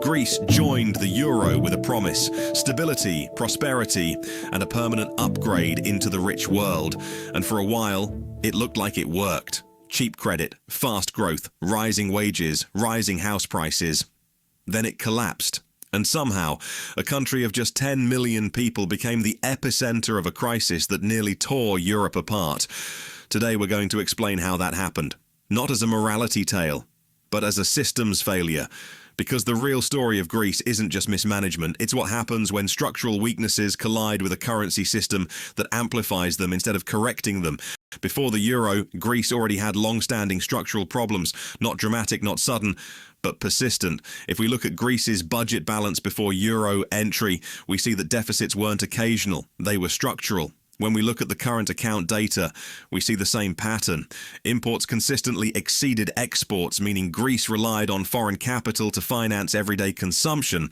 Greece joined the euro with a promise: stability, prosperity, and a permanent upgrade into the rich world. And for a while, it looked like it worked. Cheap credit, fast growth, rising wages, rising house prices. Then it collapsed. And somehow, a country of just 10 million people became the epicenter of a crisis that nearly tore Europe apart. Today we're going to explain how that happened. Not as a morality tale, but as a systems failure. Because the real story of Greece isn't just mismanagement, it's what happens when structural weaknesses collide with a currency system that amplifies them instead of correcting them. Before the euro, Greece already had long-standing structural problems, not dramatic, not sudden, but persistent. If we look at Greece's budget balance before euro entry, we see that deficits weren't occasional, they were structural. When we look at the current account data, we see the same pattern. Imports consistently exceeded exports, meaning Greece relied on foreign capital to finance everyday consumption.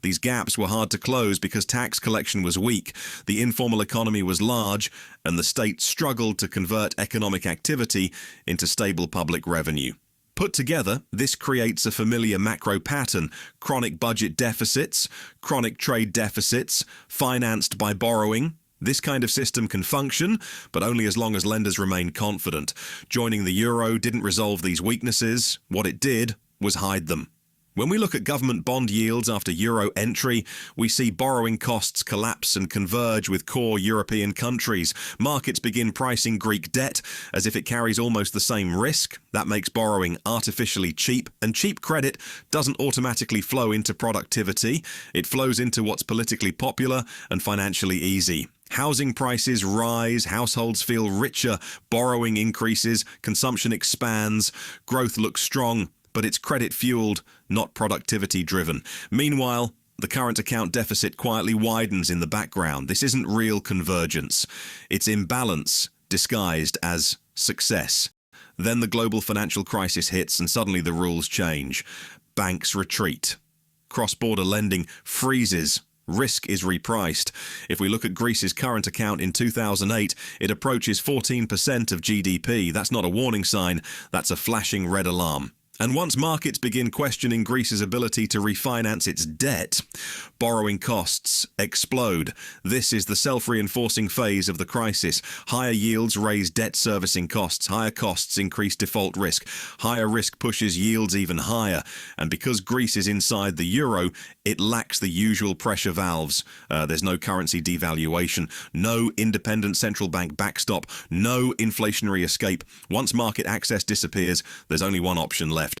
These gaps were hard to close because tax collection was weak, the informal economy was large, and the state struggled to convert economic activity into stable public revenue. Put together, this creates a familiar macro pattern: chronic budget deficits, chronic trade deficits, financed by borrowing. This kind of system can function, but only as long as lenders remain confident. Joining the euro didn't resolve these weaknesses. What it did was hide them. When we look at government bond yields after euro entry, we see borrowing costs collapse and converge with core European countries. Markets begin pricing Greek debt as if it carries almost the same risk. That makes borrowing artificially cheap, and cheap credit doesn't automatically flow into productivity. It flows into what's politically popular and financially easy. Housing prices rise, households feel richer, borrowing increases, consumption expands, growth looks strong, but it's credit-fueled, not productivity-driven. Meanwhile, the current account deficit quietly widens in the background. This isn't real convergence. It's imbalance disguised as success. Then the global financial crisis hits and suddenly the rules change. Banks retreat. Cross-border lending freezes. Risk is repriced. If we look at Greece's current account in 2008, it approaches 14% of GDP. That's not a warning sign, that's a flashing red alarm. And once markets begin questioning Greece's ability to refinance its debt, borrowing costs explode. This is the self-reinforcing phase of the crisis. Higher yields raise debt servicing costs. Higher costs increase default risk. Higher risk pushes yields even higher. And because Greece is inside the euro, it lacks the usual pressure valves. There's no currency devaluation, no independent central bank backstop, no inflationary escape. Once market access disappears, there's only one option left.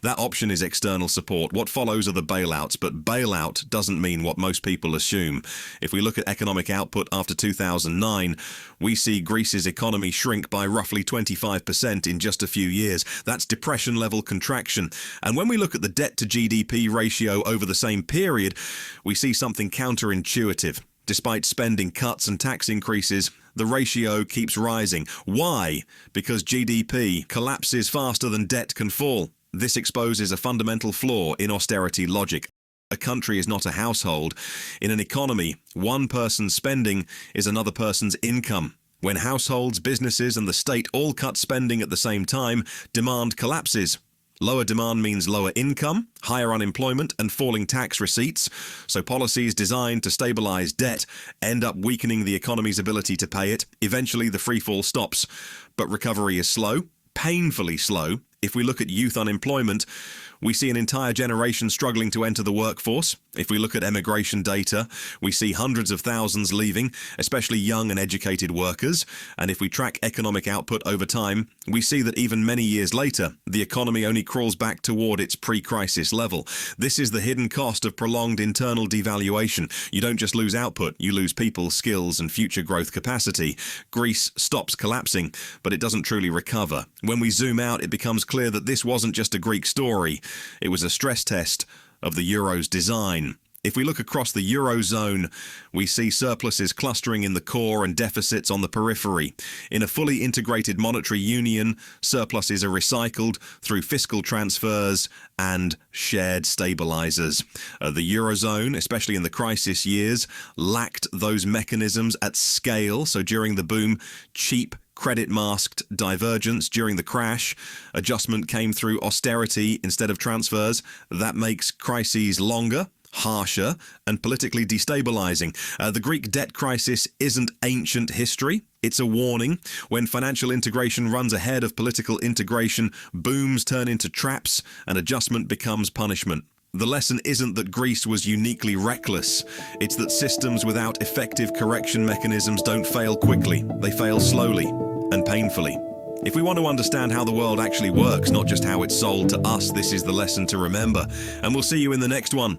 That option is external support. What follows are the bailouts, but bailout doesn't mean what most people assume. If we look at economic output after 2009, we see Greece's economy shrink by roughly 25% in just a few years. That's depression-level contraction. And when we look at the debt-to-GDP ratio over the same period, we see something counterintuitive. Despite spending cuts and tax increases, the ratio keeps rising. Why? Because GDP collapses faster than debt can fall. This exposes a fundamental flaw in austerity logic. A country is not a household. In an economy, one person's spending is another person's income. When households, businesses, and the state all cut spending at the same time, demand collapses. Lower demand means lower income, higher unemployment, and falling tax receipts. So policies designed to stabilize debt end up weakening the economy's ability to pay it. Eventually, the freefall stops. But recovery is slow, painfully slow. If we look at youth unemployment, we see an entire generation struggling to enter the workforce. If we look at emigration data, we see hundreds of thousands leaving, especially young and educated workers. And if we track economic output over time, we see that even many years later, the economy only crawls back toward its pre-crisis level. This is the hidden cost of prolonged internal devaluation. You don't just lose output, you lose people, skills, and future growth capacity. Greece stops collapsing, but it doesn't truly recover. When we zoom out, it becomes clear that this wasn't just a Greek story. It was a stress test of the euro's design. If we look across the eurozone, we see surpluses clustering in the core and deficits on the periphery. In a fully integrated monetary union, surpluses are recycled through fiscal transfers and shared stabilizers. The eurozone, especially in the crisis years, lacked those mechanisms at scale. So during the boom, cheap credit masked divergence during the crash. Adjustment came through austerity instead of transfers. That makes crises longer, harsher, and politically destabilizing. The Greek debt crisis isn't ancient history. It's a warning. When financial integration runs ahead of political integration, booms turn into traps and adjustment becomes punishment. The lesson isn't that Greece was uniquely reckless. It's that systems without effective correction mechanisms don't fail quickly. They fail slowly and painfully. If we want to understand how the world actually works, not just how it's sold to us, this is the lesson to remember. And we'll see you in the next one.